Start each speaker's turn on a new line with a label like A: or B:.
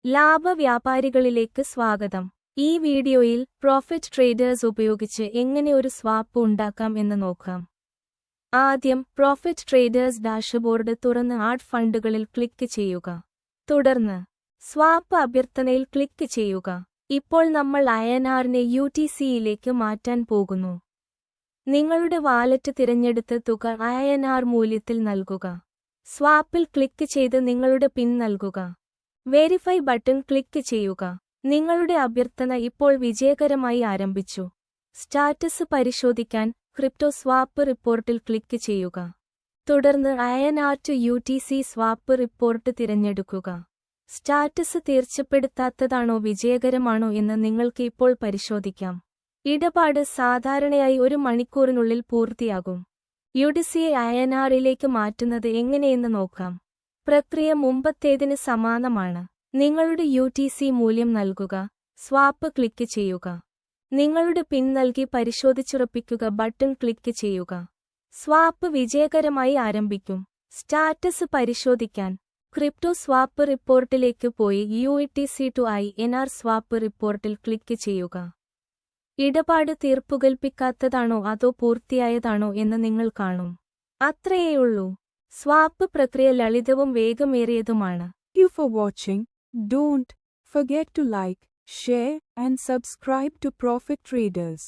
A: ലാഭവ്യാപാരികളിലേക്ക് സ്വാഗതം. ഈ വീഡിയോയിൽ പ്രോഫിറ്റ് ട്രേഡേഴ്സ് ഉപയോഗിച്ച് എങ്ങനെ ഒരു സ്വാപ്പ് ഉണ്ടാക്കാം എന്ന് നോക്കാം. ആദ്യം പ്രോഫിറ്റ് ട്രേഡേഴ്സ് ഡാഷ്ബോർഡ് തുറന്ന് ആഡ് ഫണ്ടുകളിൽ ക്ലിക്ക് ചെയ്യുക. തുടർന്ന് സ്വാപ്പ് അഭ്യർത്ഥനയിൽ ക്ലിക്ക് ചെയ്യുക. ഇപ്പോൾ നമ്മൾ INRനെ UTCയിലേക്ക് മാറ്റാൻ പോകുന്നു. നിങ്ങളുടെ വാലറ്റ് തിരഞ്ഞെടുത്ത് തുക INR മൂല്യത്തിൽ നൽകുക. സ്വാപ്പിൽ ക്ലിക്ക് ചെയ്ത് നിങ്ങളുടെ പിൻ നൽകുക. വെരിഫൈ ബട്ടൺ ക്ലിക്ക് ചെയ്യുക. നിങ്ങളുടെ അഭ്യർത്ഥന ഇപ്പോൾ വിജയകരമായി ആരംഭിച്ചു. സ്റ്റാറ്റസ് പരിശോധിക്കാൻ ക്രിപ്റ്റോ സ്വാപ്പ് റിപ്പോർട്ടിൽ ക്ലിക്ക് ചെയ്യുക. തുടർന്ന് INR to UTC swap report തിരഞ്ഞെടുക്കുക. സ്റ്റാറ്റസ് തീർച്ചപ്പെടുത്താത്തതാണോ വിജയകരമാണോ എന്ന് നിങ്ങൾക്ക് ഇപ്പോൾ പരിശോധിക്കാം. ഇടപാട് സാധാരണയായി 1 മണിക്കൂറിനുള്ളിൽ പൂർത്തിയാകും. UTCയെ INRയിലേക്ക് മാറ്റുന്നത് എങ്ങനെയെന്ന് നോക്കാം. പ്രക്രിയ മുമ്പത്തേതിന് സമാനമാണ്. നിങ്ങളുടെ UTC മൂല്യം നൽകുക, സ്വാപ്പ് ക്ലിക്ക് ചെയ്യുക. നിങ്ങളുടെ പിൻ നൽകി പരിശോധിച്ചുറപ്പിക്കുക ബട്ടൺ ക്ലിക്ക് ചെയ്യുക. സ്വാപ്പ് വിജയകരമായി ആരംഭിക്കും. സ്റ്റാറ്റസ് പരിശോധിക്കാൻ ക്രിപ്റ്റോ സ്വാപ്പ് റിപ്പോർട്ടിലേക്ക് പോയി UTC to INR സ്വാപ്പ് റിപ്പോർട്ടിൽ ക്ലിക്ക് ചെയ്യുക. ഇടപാട് തീർപ്പുകൽപ്പിക്കാത്തതാണോ അതോ പൂർത്തിയായതാണോ എന്ന് നിങ്ങൾ കാണും. അത്രയേയുള്ളൂ. സ്വാപ്പ് പ്രക്രിയ ലളിതവും വേഗമേറിയതുമാണ്.
B: Thank you for watching. Don't forget to like, share and subscribe to Profit Traders.